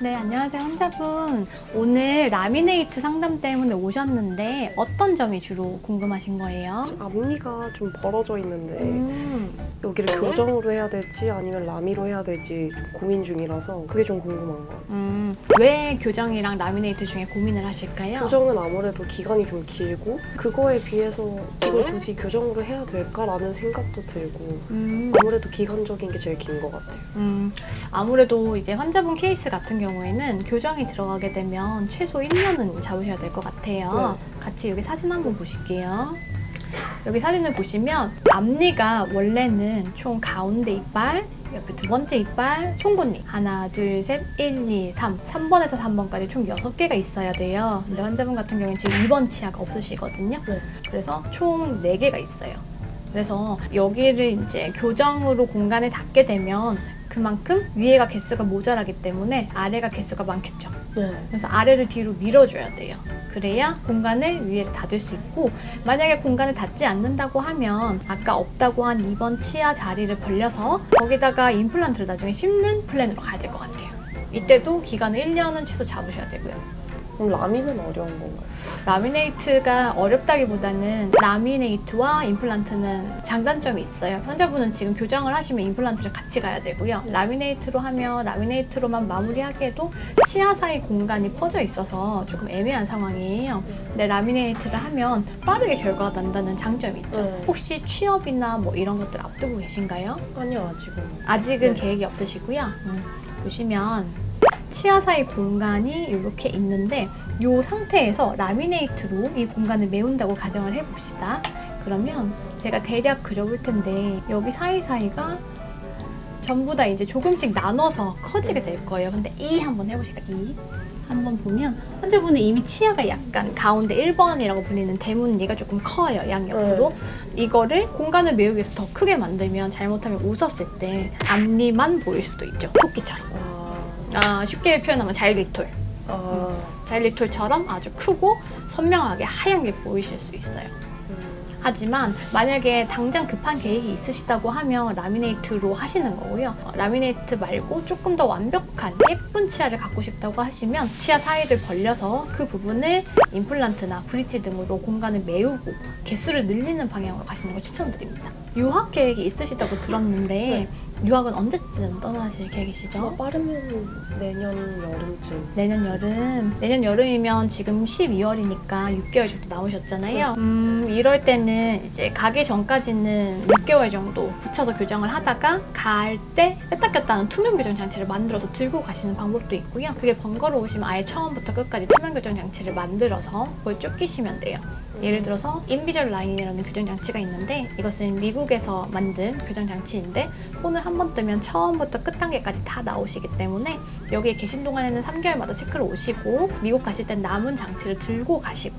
네, 안녕하세요, 환자분. 오늘 라미네이트 상담 때문에 오셨는데 어떤 점이 주로 궁금하신 거예요? 앞니가 좀 벌어져 있는데 여기를 교정으로 해야 될지 아니면 라미로 해야 될지 좀 고민 중이라서 그게 좀 궁금한 거예요. 왜 교정이랑 라미네이트 중에 고민을 하실까요? 교정은 아무래도 기간이 좀 길고 그거에 비해서 이걸 굳이 교정으로 해야 될까라는 생각도 들고 아무래도 기간적인 게 제일 긴 것 같아요. 아무래도 이제 환자분 케이스 같은 경우에는 교정이 들어가게 되면 최소 1년은 잡으셔야 될 것 같아요. 같이 여기 사진 한번 보실게요. 여기 사진을 보시면 앞니가 원래는 총 가운데 이빨, 옆에 두 번째 이빨, 송곳니 하나, 둘, 셋, 1, 2, 3 3번에서 3번까지 총 6개가 있어야 돼요. 근데 환자분 같은 경우는 지금 2번 치아가 없으시거든요. 그래서 총 4개가 있어요. 그래서 여기를 이제 교정으로 공간을 닫게 되면 그만큼 위에가 개수가 모자라기 때문에 아래가 개수가 많겠죠. 그래서 아래를 뒤로 밀어줘야 돼요. 그래야 공간을 위에 닫을 수 있고, 만약에 공간을 닫지 않는다고 하면 아까 없다고 한 2번 치아 자리를 벌려서 거기다가 임플란트를 나중에 심는 플랜으로 가야 될 것 같아요. 이때도 기간을 1년은 최소 잡으셔야 되고요. 그럼 라미는 어려운 건가요? 라미네이트가 어렵다기보다는 라미네이트와 임플란트는 장단점이 있어요. 환자분은 지금 교정을 하시면 임플란트를 같이 가야 되고요. 라미네이트로 하면 라미네이트로만 마무리하기에도 치아 사이 공간이 퍼져 있어서 조금 애매한 상황이에요. 근데 라미네이트를 하면 빠르게 결과가 난다는 장점이 있죠. 혹시 취업이나 뭐 이런 것들 앞두고 계신가요? 아니요, 아직은. 아직은 계획이 없으시고요. 보시면 치아 사이 공간이 이렇게 있는데 이 상태에서 라미네이트로 이 공간을 메운다고 가정을 해봅시다. 그러면 제가 대략 그려볼 텐데 여기 사이사이가 전부 다 이제 조금씩 나눠서 커지게 될 거예요. 근데 이 한번 해보실까요? 이 한번 보면 환자분은 이미 치아가 약간 가운데 1번이라고 불리는 대문니가 조금 커요. 양옆으로. 이거를 공간을 메우기 위해서 더 크게 만들면 잘못하면 웃었을 때 앞니만 보일 수도 있죠. 토끼처럼. 쉽게 표현하면 자일리톨. 자일리톨처럼 아주 크고 선명하게 하얀 게 보이실 수 있어요. 하지만 만약에 당장 급한 계획이 있으시다고 하면 라미네이트로 하시는 거고요. 라미네이트 말고 조금 더 완벽한 예쁜 치아를 갖고 싶다고 하시면 치아 사이를 벌려서 그 부분을 임플란트나 브릿지 등으로 공간을 메우고 개수를 늘리는 방향으로 가시는 걸 추천드립니다. 유학 계획이 있으시다고 들었는데 유학은 언제쯤 떠나실 계획이시죠? 빠르면 내년 여름쯤. 내년 여름. 내년 여름이면 지금 12월이니까 6개월 정도 남으셨잖아요. 이럴 때는 이제 가기 전까지는 6개월 정도 붙여서 교정을 하다가 갈 때 뺐다 꼈다 하는 투명 교정 장치를 만들어서 들고 가시는 방법도 있고요. 그게 번거로우시면 아예 처음부터 끝까지 투명 교정 장치를 만들어서 그걸 쭉 끼시면 돼요. 예를 들어서 인비절 라인이라는 교정 장치가 있는데 이것은 미국에서 만든 교정 장치인데 폰을 한 번 뜨면 처음부터 끝 단계까지 다 나오시기 때문에 여기에 계신 동안에는 3개월마다 체크를 오시고 미국 가실 땐 남은 장치를 들고 가시고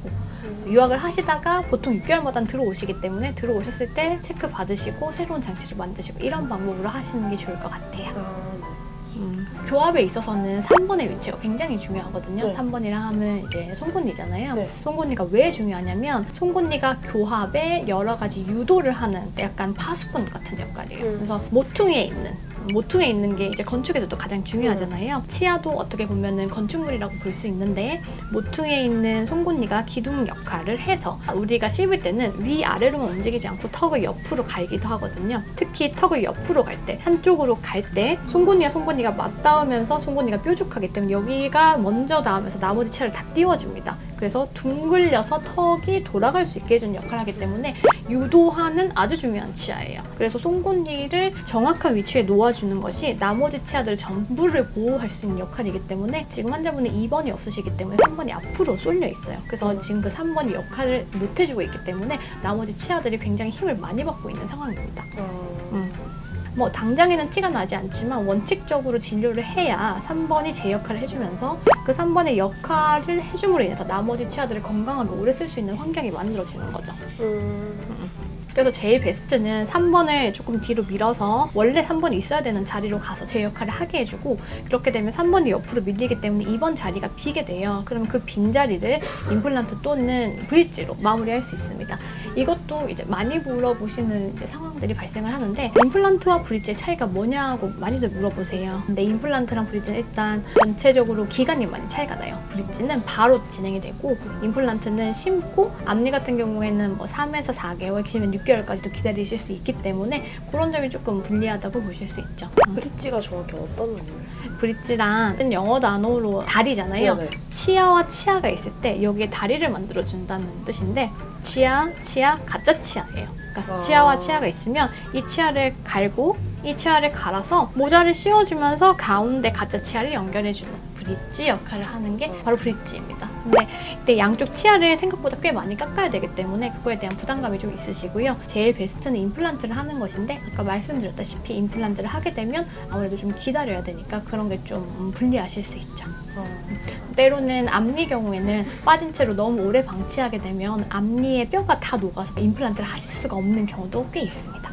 유학을 하시다가 보통 6개월마다 들어오시기 때문에 들어오셨을 때 체크 받으시고 새로운 장치를 만드시고 이런 방법으로 하시는 게 좋을 것 같아요. 교합에 있어서는 3번의 위치가 굉장히 중요하거든요. 3번이라 하면 이제 송곳니잖아요. 송곳니가 왜 중요하냐면 송곳니가 교합에 여러 가지 유도를 하는 약간 파수꾼 같은 역할이에요. 그래서 모퉁이에 있는 게 이제 건축에서도 가장 중요하잖아요. 치아도 어떻게 보면은 건축물이라고 볼 수 있는데 모퉁이에 있는 송곳니가 기둥 역할을 해서 우리가 씹을 때는 위아래로만 움직이지 않고 턱을 옆으로 갈기도 하거든요. 특히 턱을 옆으로 갈 때, 한쪽으로 갈 때 송곳니가 맞닿으면서 송곳니가 뾰족하기 때문에 여기가 먼저 닿으면서 나머지 치아를 다 띄워줍니다. 그래서 둥글려서 턱이 돌아갈 수 있게 해주는 역할을 하기 때문에 유도하는 아주 중요한 치아예요. 그래서 송곳니를 정확한 위치에 놓아주는 것이 나머지 치아들 전부를 보호할 수 있는 역할이기 때문에 지금 환자분은 2번이 없으시기 때문에 3번이 앞으로 쏠려 있어요. 그래서 지금 그 3번이 역할을 못 해주고 있기 때문에 나머지 치아들이 굉장히 힘을 많이 받고 있는 상황입니다. 뭐 당장에는 티가 나지 않지만 원칙적으로 진료를 해야 3번이 제 역할을 해주면서 그 3번의 역할을 해줌으로 인해서 나머지 치아들을 건강하게 오래 쓸 수 있는 환경이 만들어지는 거죠. 그래서 제일 베스트는 3번을 조금 뒤로 밀어서 원래 3번이 있어야 되는 자리로 가서 제 역할을 하게 해주고 그렇게 되면 3번이 옆으로 밀리기 때문에 2번 자리가 비게 돼요. 그러면 그 빈자리를 임플란트 또는 브릿지로 마무리할 수 있습니다. 이것도 이제 많이 물어보시는 이제 상황 현상들이 발생을 하는데 임플란트와 브릿지의 차이가 뭐냐고 많이들 물어보세요. 근데 임플란트랑 브릿지는 일단 전체적으로 기간이 많이 차이가 나요. 브릿지는 바로 진행이 되고 임플란트는 심고 앞니 같은 경우에는 뭐 3에서 4개월, 길면 6개월까지도 기다리실 수 있기 때문에 그런 점이 조금 불리하다고 보실 수 있죠. 브릿지가 정확히 어떤 거예요? 브릿지란 영어 단어로 다리잖아요. 네네. 치아와 치아가 있을 때 여기에 다리를 만들어준다는 뜻인데 치아, 가짜 치아예요. 그러니까 치아와 치아가 있으면 이 치아를 갈고 이 치아를 갈아서 모자를 씌워주면서 가운데 가짜 치아를 연결해주는 브릿지 역할을 하는 게 바로 브릿지입니다. 근데 이때 양쪽 치아를 생각보다 꽤 많이 깎아야 되기 때문에 그거에 대한 부담감이 좀 있으시고요. 제일 베스트는 임플란트를 하는 것인데 아까 말씀드렸다시피 임플란트를 하게 되면 아무래도 좀 기다려야 되니까 그런 게 좀 불리하실 수 있죠. 때로는 앞니 경우에는 빠진 채로 너무 오래 방치하게 되면 앞니의 뼈가 다 녹아서 임플란트를 하실 수가 없는 경우도 꽤 있습니다.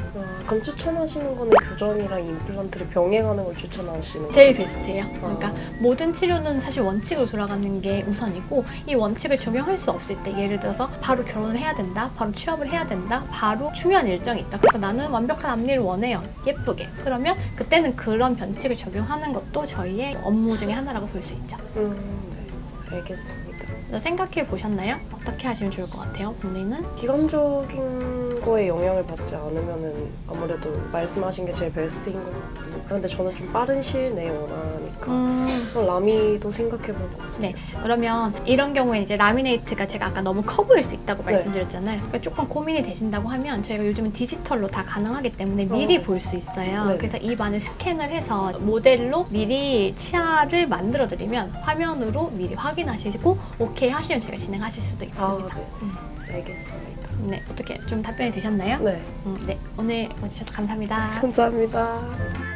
그럼 추천하시는 거는 교정이랑 임플란트를 병행하는 걸 추천하시는 거예요? 제일 베스트예요. 그러니까 모든 치료는 사실 원칙으로 돌아가는 게 우선이고 이 원칙을 적용할 수 없을 때 예를 들어서 바로 결혼을 해야 된다, 바로 취업을 해야 된다, 바로 중요한 일정이 있다. 그래서 나는 완벽한 앞니를 원해요. 예쁘게. 그러면 그때는 그런 변칙을 적용하는 것도 저희의 업무 중에 하나라고 볼 수 있죠. 네, 알겠습니다. 생각해 보셨나요? 어떻게 하시면 좋을 것 같아요? 본인은? 기간적인 거에 영향을 받지 않으면은 아무래도 말씀하신 게 제일 베스트인 것 같고 그런데 저는 좀 빠른 시일 내에 원하니까 그럼 라미도 생각해보고 네, 그러면 이런 경우에 이제 라미네이트가 제가 아까 너무 커 보일 수 있다고 말씀드렸잖아요. 그러니까 조금 고민이 되신다고 하면 저희가 요즘은 디지털로 다 가능하기 때문에 미리 볼 수 있어요. 네. 그래서 입안을 스캔을 해서 모델로 미리 치아를 만들어드리면 화면으로 미리 확인하시고 오케이 하시면 저희가 진행하실 수도 있습니다. 네. 알겠습니다. 네, 어떻게 좀 답변이 되셨나요? 네. 네, 오늘 와주셔서 감사합니다. 감사합니다.